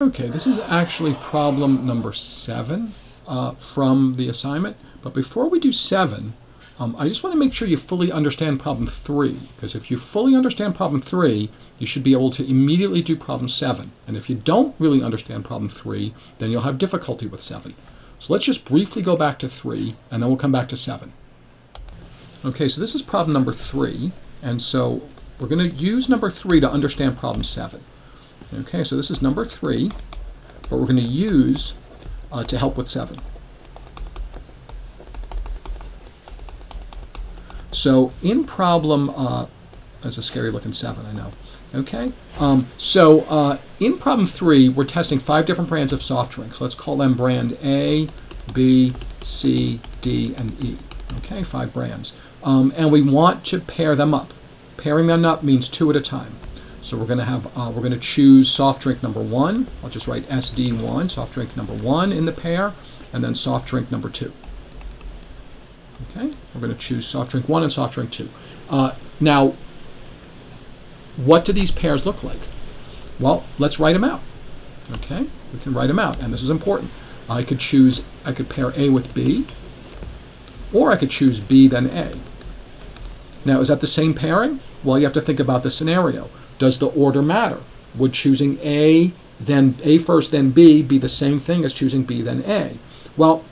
Okay, this is actually problem number 7 from the assignment. But before we do 7, I just want to make sure you fully understand problem 3. Because if you fully understand problem 3, you should be able to immediately do problem 7. And if you don't really understand problem 3, then you'll have difficulty with 7. So let's just briefly go back to 3, and then we'll come back to 7. Okay, so this is problem number 3. And so we're going to use number 3 to understand problem 7. Okay, so this is number 3, but we're going to use to help with 7. So in problem, that's a scary looking 7, I know. Okay, so in problem 3, we're testing 5 different brands of soft drinks. Let's call them brand A, B, C, D, and E. Okay, 5 brands. And we want to pair them up. Pairing them up means 2 at a time. So we're going to have, we're going to choose soft drink number 1. I'll just write SD1, soft drink number 1 in the pair, and then soft drink number 2. Okay, we're going to choose soft drink 1 and soft drink 2. Now, what do these pairs look like? Well, let's write them out. Okay, we can write them out, and this is important. I could pair A with B, or I could choose B then A. Now, is that the same pairing? Well, you have to think about the scenario. Does the order matter? Would choosing A first, then B be the same thing as choosing B, then A? Well,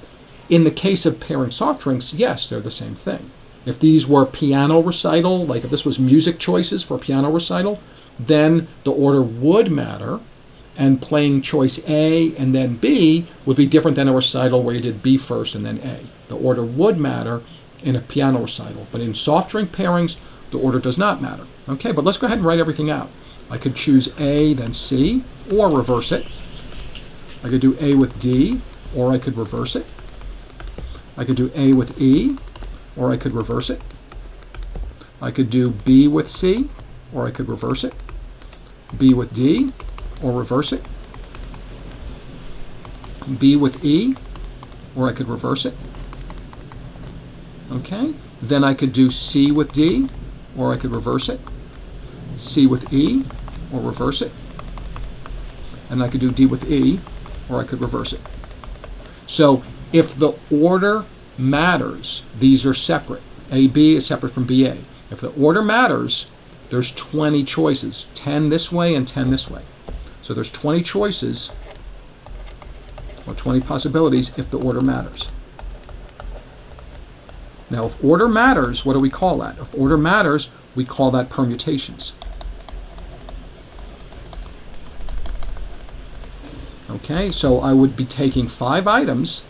in the case of pairing soft drinks, yes, they're the same thing. If these were piano recital, like if this was music choices for piano recital, then the order would matter, and playing choice A and then B would be different than a recital where you did B first and then A. The order would matter in a piano recital, but in soft drink pairings, the order does not matter. Okay, but let's go ahead and write everything out. I could choose A, then C, or reverse it. I could do A with D, or I could reverse it. I could do A with E, or I could reverse it. I could do B with C, or I could reverse it. B with D, or reverse it. B with E, or I could reverse it. Okay, then I could do C with D, or I could reverse it. C with E, or reverse it. And I could do D with E, or I could reverse it. So if the order matters, these are separate. AB is separate from BA. If the order matters, there's 20 choices, 10 this way and 10 this way. So there's 20 choices, or 20 possibilities if the order matters. Now, if order matters, what do we call that? If order matters, we call that permutations. Okay, so I would be taking 5 items.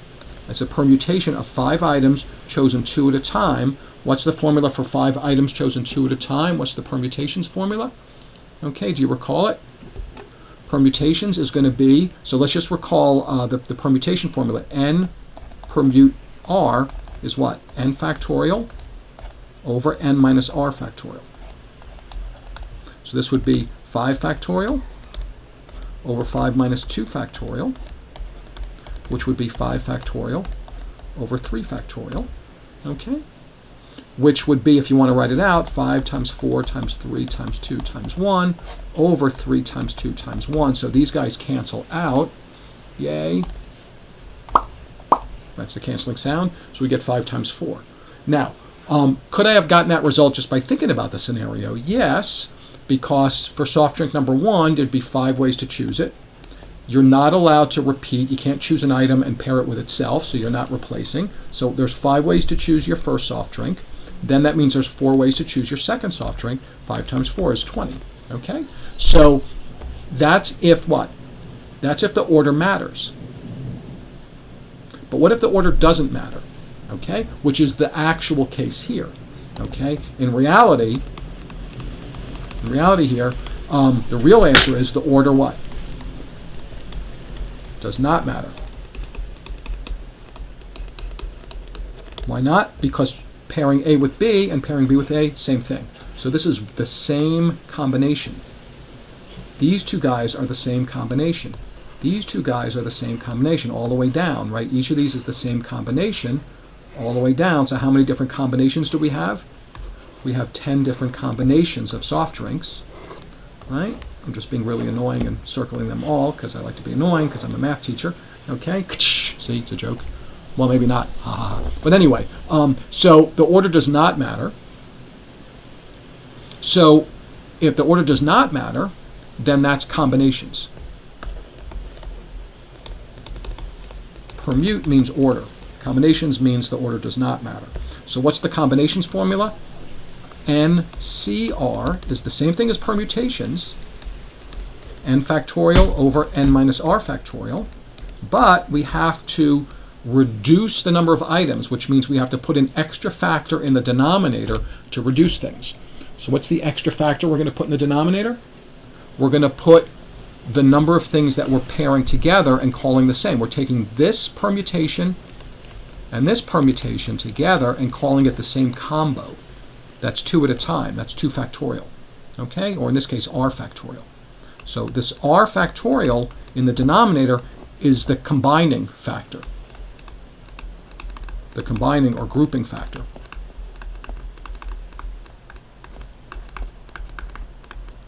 That's a permutation of 5 items chosen 2 at a time. What's the formula for 5 items chosen 2 at a time? What's the permutations formula? Okay, do you recall it? Permutations is going to be, so let's just recall the permutation formula. N permute R is what? N factorial over N minus R factorial. So this would be 5 factorial over 5 minus 2 factorial, which would be 5 factorial over 3 factorial, okay? Which would be, if you want to write it out, 5 times 4 times 3 times 2 times 1 over 3 times 2 times 1. So these guys cancel out. Yay. That's the canceling sound. So we get 5 times 4. Now, could I have gotten that result just by thinking about the scenario? Yes, because for soft drink number 1, there'd be 5 ways to choose it. You're not allowed to repeat. You can't choose an item and pair it with itself, so you're not replacing. So there's 5 ways to choose your first soft drink. Then that means there's 4 ways to choose your second soft drink. 5 times 4 is 20. Okay? So that's if what? That's if the order matters. But what if the order doesn't matter? Okay? Which is the actual case here. Okay? In reality here, the real answer is the order what? Does not matter. Why not? Because pairing A with B and pairing B with A, same thing. So this is the same combination. These 2 guys are the same combination. These 2 guys are the same combination all the way down, right? Each of these is the same combination all the way down. So how many different combinations do we have? We have 10 different combinations of soft drinks, right? I'm just being really annoying and circling them all because I like to be annoying because I'm a math teacher. Okay, see, it's a joke. Well, maybe not. Ha ha ha. But anyway, so the order does not matter. So if the order does not matter, then that's combinations. Permute means order. Combinations means the order does not matter. So what's the combinations formula? NCR is the same thing as permutations, n factorial over n minus r factorial, but we have to reduce the number of items, which means we have to put an extra factor in the denominator to reduce things. So what's the extra factor we're going to put in the denominator? We're going to put the number of things that we're pairing together and calling the same. We're taking this permutation and this permutation together and calling it the same combo. That's 2 at a time. That's 2 factorial. Okay? Or in this case, r factorial. So this r factorial in the denominator is the combining factor. The combining or grouping factor.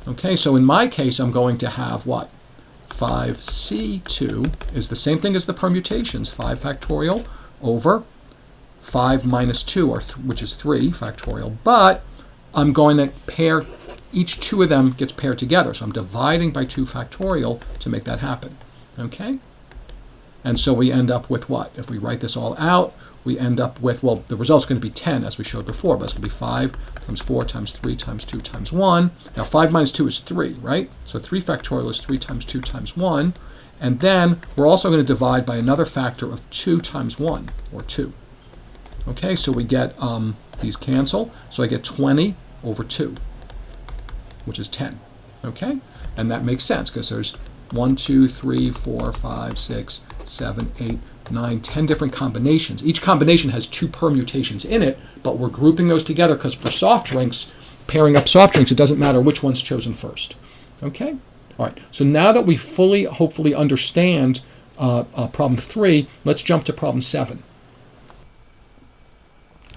Okay, so in my case, I'm going to have what? 5c2 is the same thing as the permutations, 5 factorial over 5 minus 2, which is 3 factorial, but I'm going to pair, each 2 of them gets paired together, so I'm dividing by 2 factorial to make that happen, okay? And so we end up with what? If we write this all out, we end up with, well, the result's going to be 10, as we showed before, but it's going to be 5 times 4 times 3 times 2 times 1. Now 5 minus 2 is 3, right? So 3 factorial is 3 times 2 times 1. And then we're also going to divide by another factor of 2 times 1, or 2. Okay, so we get, these cancel, so I get 20 over 2, which is 10. Okay? And that makes sense, because there's 1, 2, 3, 4, 5, 6, 7, 8, 9, 10 different combinations. Each combination has 2 permutations in it, but we're grouping those together because for soft drinks, pairing up soft drinks, it doesn't matter which one's chosen first. Okay? All right, so now that we fully, hopefully understand problem 3, let's jump to problem 7.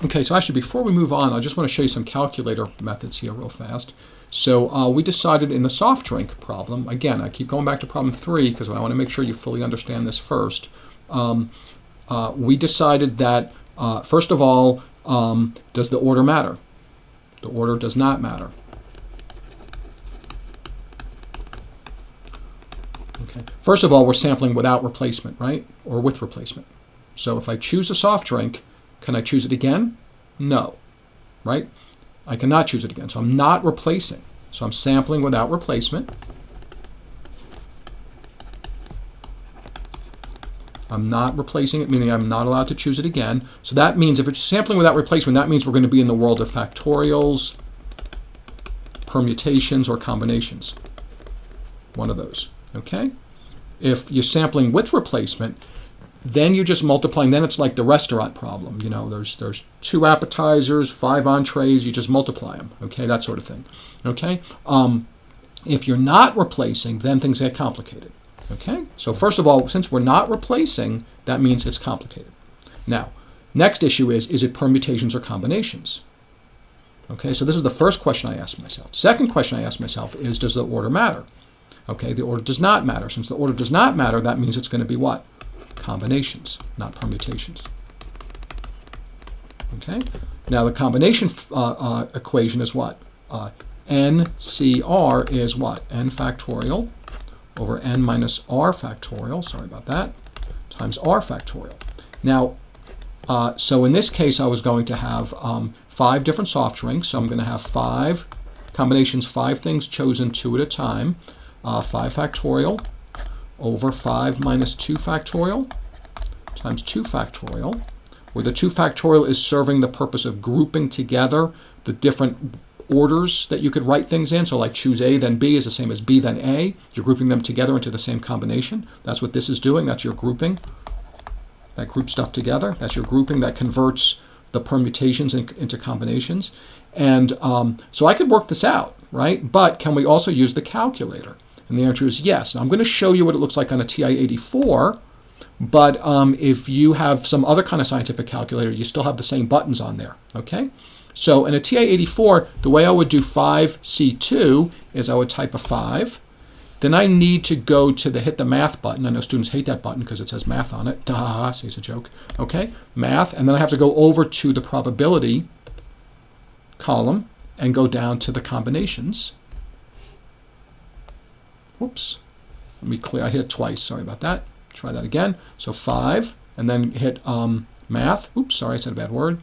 Okay, so actually before we move on, I just want to show you some calculator methods here real fast. So we decided in the soft drink problem, again, I keep going back to problem 3 because I want to make sure you fully understand this first. We decided that, first of all, does the order matter? The order does not matter. Okay. First of all, we're sampling without replacement, right? Or with replacement. So if I choose a soft drink, can I choose it again? No, right? I cannot choose it again. So I'm not replacing. So I'm sampling without replacement. I'm not replacing it, meaning I'm not allowed to choose it again. So that means if it's sampling without replacement, that means we're going to be in the world of factorials, permutations, or combinations. One of those, okay? If you're sampling with replacement, then you're just multiplying. Then it's like the restaurant problem. You know, there's 2 appetizers, 5 entrees. You just multiply them. Okay, that sort of thing. Okay. If you're not replacing, then things get complicated. Okay. So first of all, since we're not replacing, that means it's complicated. Now, next issue is it permutations or combinations? Okay. So this is the first question I asked myself. Second question I asked myself is, does the order matter? Okay. The order does not matter. Since the order does not matter, that means it's going to be what? Combinations, not permutations. Okay. Now the combination equation is what? NCR is what? N factorial over n minus r factorial, sorry about that, times r factorial. Now, so in this case, I was going to have 5 different soft drinks. So I'm going to have 5 combinations, 5 things chosen 2 at a time, 5 factorial over 5 minus 2 factorial times 2 factorial, where the 2 factorial is serving the purpose of grouping together the different orders that you could write things in. So like choose A, then B is the same as B, then A. You're grouping them together into the same combination. That's what this is doing. That's your grouping. That groups stuff together. That's your grouping that converts the permutations into combinations. And so I could work this out, right? But can we also use the calculator? And the answer is yes. Now I'm going to show you what it looks like on a TI-84, but if you have some other kind of scientific calculator, you still have the same buttons on there, okay? So in a TI-84, the way I would do 5C2 is I would type a 5, Then I need to go to hit the math button. I know students hate that button because it says math on it. Duh, see, it's a joke. Okay, math, and then I have to go over to the probability column and go down to the combinations. Whoops, let me clear, I hit it twice, sorry about that. Try that again. So 5, and then hit math. Oops, sorry, I said a bad word.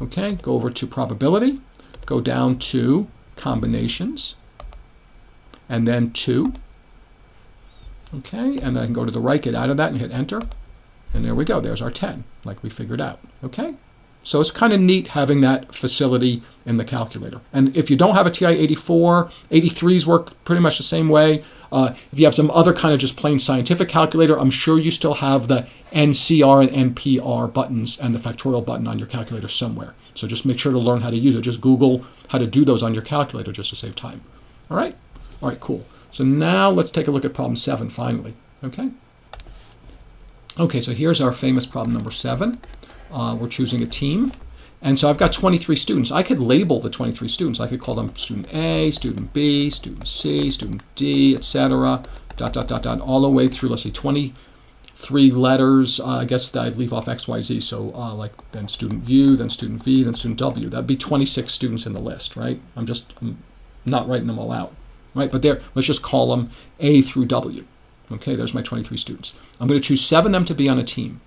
Okay, go over to probability, go down to combinations, and then 2. Okay, and then I can go to the right, get out of that, and hit enter. And there we go, there's our 10, like we figured out. Okay, so it's kind of neat having that facility in the calculator. And if you don't have a TI-84, 83s work pretty much the same way. If you have some other kind of just plain scientific calculator, I'm sure you still have the NCR and NPR buttons and the factorial button on your calculator somewhere. So just make sure to learn how to use it. Just Google how to do those on your calculator just to save time. All right? All right, cool. So now let's take a look at problem 7 finally. Okay? Okay, so here's our famous problem number 7. We're choosing a team. And so I've got 23 students. I could label the 23 students. I could call them student A, student B, student C, student D, etc., all the way through, let's see, 23 letters. I guess I'd leave off X, Y, Z. So like then student U, then student V, then student W. That'd be 26 students in the list, right? I'm not writing them all out, right? But there, let's just call them A through W. Okay, there's my 23 students. I'm going to choose 7 of them to be on a team.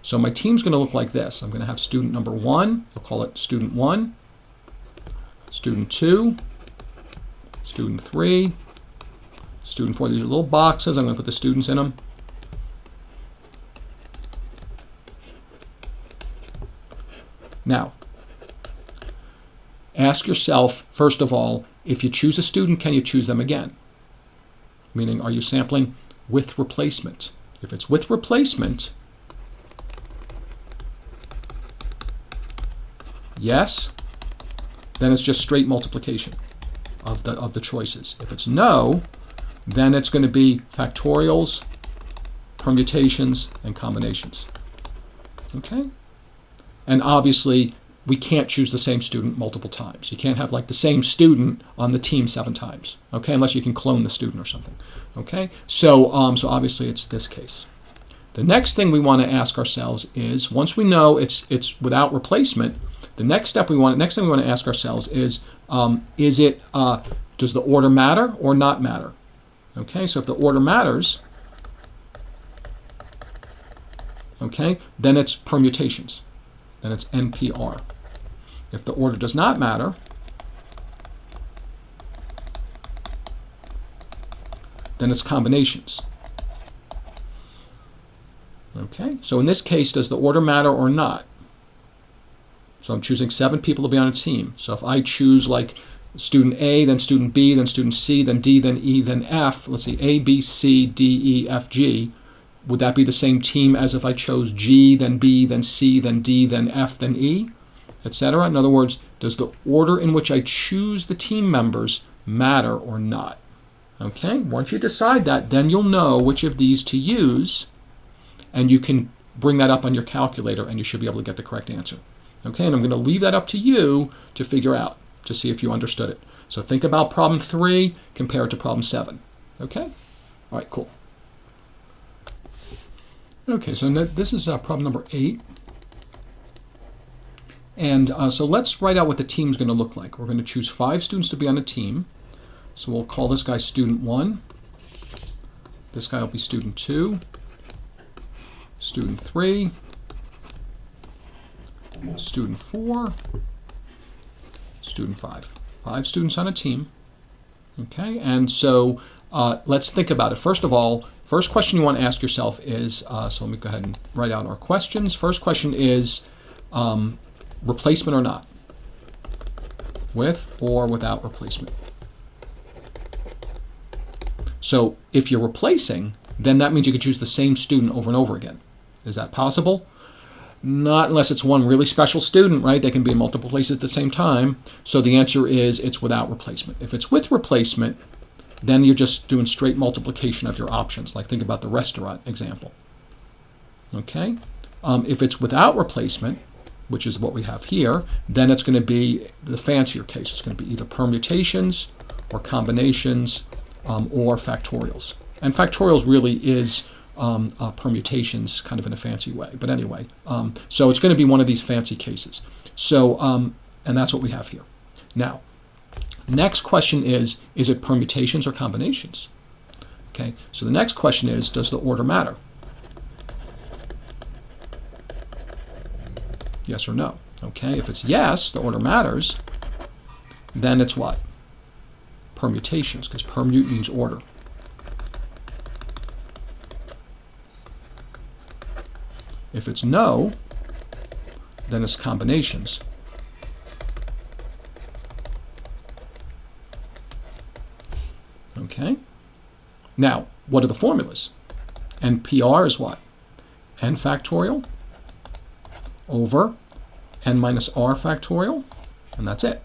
So my team's going to look like this. I'm going to have student number 1. I'll call it student 1, student 2, student 3, student 4. These are little boxes. I'm going to put the students in them. Now, ask yourself, first of all, if you choose a student, can you choose them again? Meaning, are you sampling with replacement? If it's with replacement, yes, then it's just straight multiplication of the choices. If it's no, then it's going to be factorials, permutations, and combinations. Okay? And obviously, we can't choose the same student multiple times. You can't have like the same student on the team 7 times, okay? Unless you can clone the student or something, okay? So obviously it's this case. The next thing we want to ask ourselves is, once we know it's without replacement, the next thing we want to ask ourselves is does the order matter or not matter? Okay, so if the order matters, okay, then it's permutations. Then it's NPR. If the order does not matter, then it's combinations. Okay, so in this case, does the order matter or not? So I'm choosing 7 people to be on a team. So if I choose like student A, then student B, then student C, then D, then E, then F, let's see, A, B, C, D, E, F, G, would that be the same team as if I chose G, then B, then C, then D, then F, then E, etc.? In other words, does the order in which I choose the team members matter or not? Okay, once you decide that, then you'll know which of these to use, and you can bring that up on your calculator, and you should be able to get the correct answer. Okay, and I'm going to leave that up to you to figure out, to see if you understood it. So think about problem 3, compare it to problem 7. Okay? All right, cool. Okay, so this is problem number 8. And so let's write out what the team's going to look like. We're going to choose 5 students to be on a team. So we'll call this guy student 1. This guy will be student 2, student 3, student 4, student 5. 5 students on a team. Okay, and so let's think about it. First of all, first question you want to ask yourself is, so let me go ahead and write out our questions. First question is replacement or not? With or without replacement? So if you're replacing, then that means you could choose the same student over and over again. Is that possible? Not unless it's one really special student, right? They can be in multiple places at the same time. So the answer is it's without replacement. If it's with replacement, then you're just doing straight multiplication of your options. Like think about the restaurant example. Okay? If it's without replacement, which is what we have here, then it's going to be the fancier case. It's going to be either permutations or combinations or factorials. And factorials really is permutations kind of in a fancy way. But anyway, so it's going to be one of these fancy cases. So, and that's what we have here. Now, next question is it permutations or combinations? Okay, so the next question is, does the order matter? Yes or no? Okay, if it's yes, the order matters, then it's what? Permutations, because permute means order. If it's no, then it's combinations. Okay? Now, what are the formulas? NPR is what? N factorial over n minus r factorial, and that's it.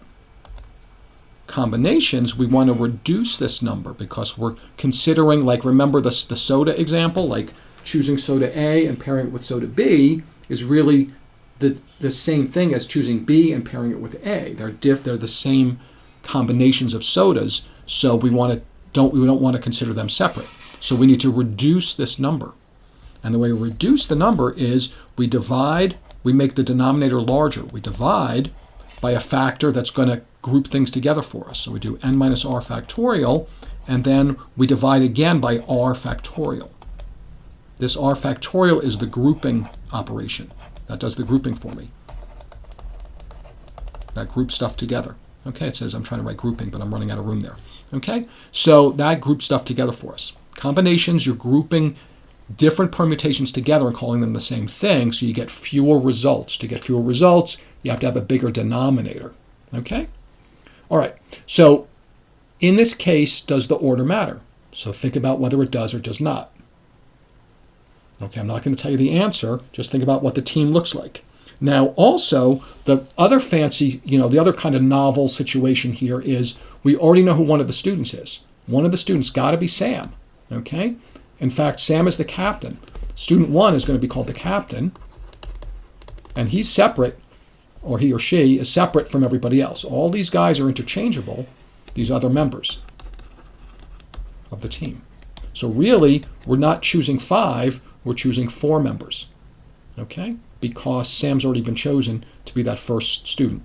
Combinations, we want to reduce this number because we're considering, like, remember the soda example, like choosing soda A and pairing it with soda B is really the same thing as choosing B and pairing it with A. They're the same combinations of sodas, so we don't want to consider them separate. So we need to reduce this number. And the way we reduce the number is we make the denominator larger. We divide by a factor that's going to group things together for us. So we do n minus r factorial, and then we divide again by r factorial. This r factorial is the grouping operation. That does the grouping for me. That groups stuff together. Okay, it says I'm trying to write grouping, but I'm running out of room there. Okay, so that groups stuff together for us. Combinations, you're grouping different permutations together and calling them the same thing, so you get fewer results. To get fewer results, you have to have a bigger denominator. Okay? All right, so in this case, does the order matter? So think about whether it does or does not. Okay, I'm not going to tell you the answer, just think about what the team looks like. Now, also, the other fancy, the other kind of novel situation here is we already know who one of the students is. One of the students got to be Sam, okay? In fact, Sam is the captain. Student 1 is going to be called the captain, and he's separate, or he or she is separate from everybody else. All these guys are interchangeable, these other members of the team. So really, we're not choosing 5, we're choosing 4 members, okay? Because Sam's already been chosen to be that first student.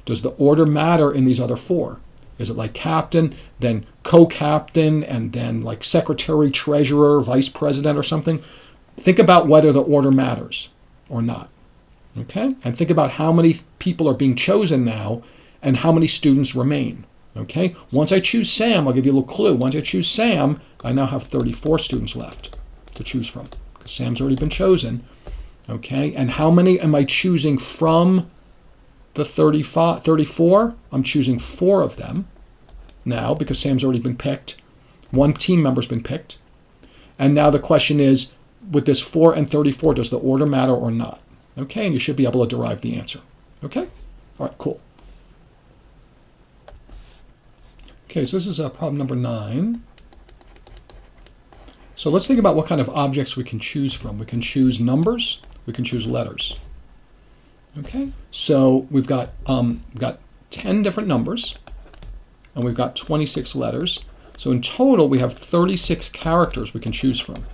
Does the order matter in these other 4? Is it like captain, then co-captain, and then like secretary, treasurer, vice president or something? Think about whether the order matters or not, okay? And think about how many people are being chosen now and how many students remain, okay? Once I choose Sam, I'll give you a little clue. Once I choose Sam, I now have 34 students left to choose from because Sam's already been chosen, okay? And how many am I choosing from the 34? I'm choosing 4 of them now because Sam's already been picked. 1 team member's been picked. And now the question is, with this 4 and 34, does the order matter or not? Okay, and you should be able to derive the answer. Okay? All right, cool. Okay, so this is problem number 9. So let's think about what kind of objects we can choose from. We can choose numbers. We can choose letters. Okay, so we've got 10 different numbers, and we've got 26 letters. So in total, we have 36 characters we can choose from.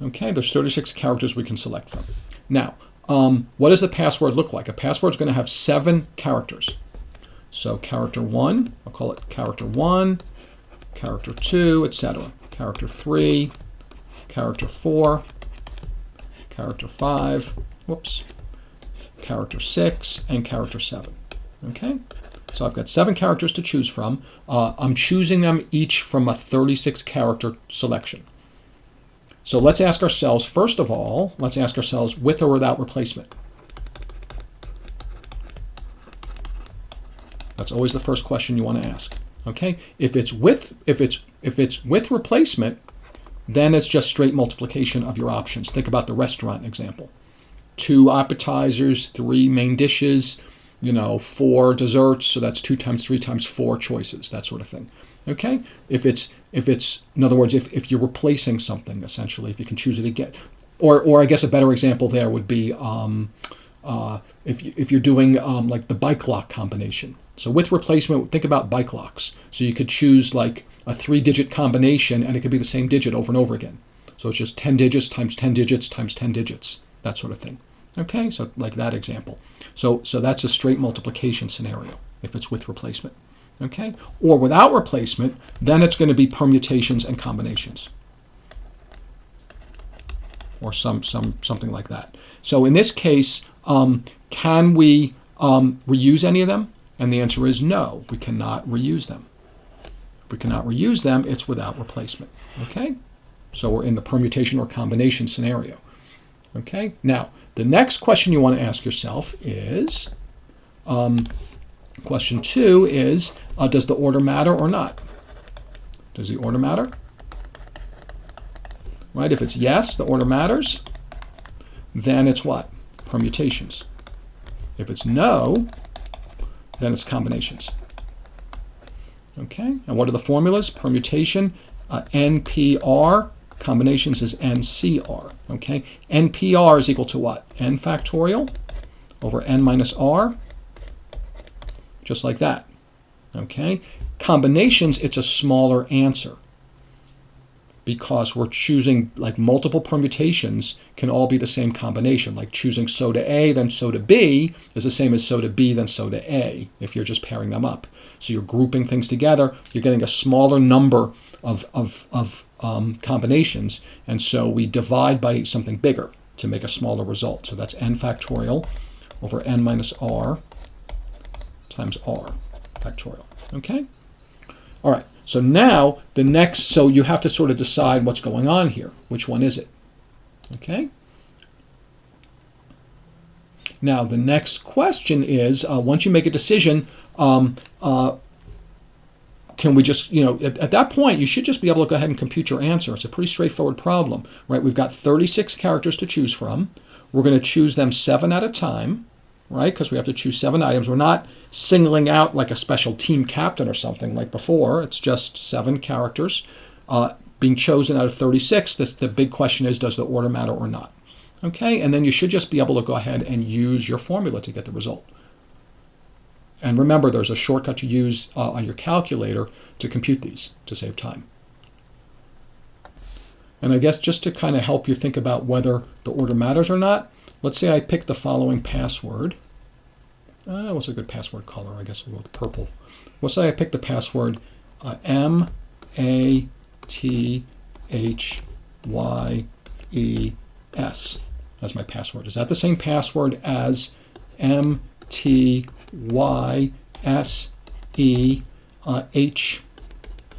Okay, there's 36 characters we can select from. Now, what does the password look like? A password is going to have 7 characters. So character 1, I'll call it character 1, character 2, etc. Character 3, character 4, character 5, character 6, and character 7. Okay, so I've got 7 characters to choose from. I'm choosing them each from a 36 character selection. So let's ask ourselves, first of all, with or without replacement. That's always the first question you want to ask. Okay, if it's with replacement, then it's just straight multiplication of your options. Think about the restaurant example. 2 appetizers, 3 main dishes, 4 desserts, so that's 2 times 3 times 4 choices, that sort of thing. Okay? If it's in other words, if you're replacing something, essentially, if you can choose it again. Or I guess a better example there would be if you're doing like the bike lock combination. So with replacement, think about bike locks. So you could choose like a 3-digit combination, and it could be the same digit over and over again. So it's just 10 digits times 10 digits times 10 digits, that sort of thing. Okay, so like that example. So that's a straight multiplication scenario if it's with replacement. Okay, or without replacement, then it's going to be permutations and combinations, or something like that. So in this case, can we reuse any of them? And the answer is no, we cannot reuse them. If we cannot reuse them, it's without replacement. Okay, so we're in the permutation or combination scenario. Okay, now the next question you want to ask yourself is, question 2 is, does the order matter or not? Does the order matter? Right, if it's yes, the order matters, then it's what? Permutations. If it's no, then it's combinations. Okay, and what are the formulas? Permutation, NPR, combinations is NCR. Okay, NPR is equal to what? N factorial over N minus R, just like that. Okay, combinations, it's a smaller answer because we're choosing, like, multiple permutations can all be the same combination. Like choosing soda A then soda B is the same as soda B then soda A if you're just pairing them up. So you're grouping things together, you're getting a smaller number of combinations, and so we divide by something bigger to make a smaller result. So that's N factorial over N minus R times R factorial. Okay? All right. So now the next, so you have to sort of decide what's going on here. Which one is it? Okay? Now the next question is, once you make a decision, can we just, at that point, you should just be able to go ahead and compute your answer. It's a pretty straightforward problem, right? We've got 36 characters to choose from. We're going to choose them 7 at a time, right? Because we have to choose 7 items. We're not singling out like a special team captain or something like before. It's just 7 characters being chosen out of 36. The big question is, does the order matter or not? Okay, and then you should just be able to go ahead and use your formula to get the result. And remember, there's a shortcut to use on your calculator to compute these to save time. And I guess just to kind of help you think about whether the order matters or not, let's say I pick the following password. What's a good password color? I guess we'll go with purple. Let's say I pick the password MATHYES as my password. Is that the same password as MTYSEH?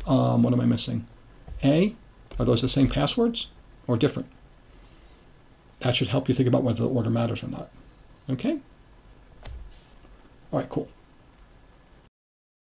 What am I missing? A? Are those the same passwords or different? That should help you think about whether the order matters or not. Okay? All right, cool.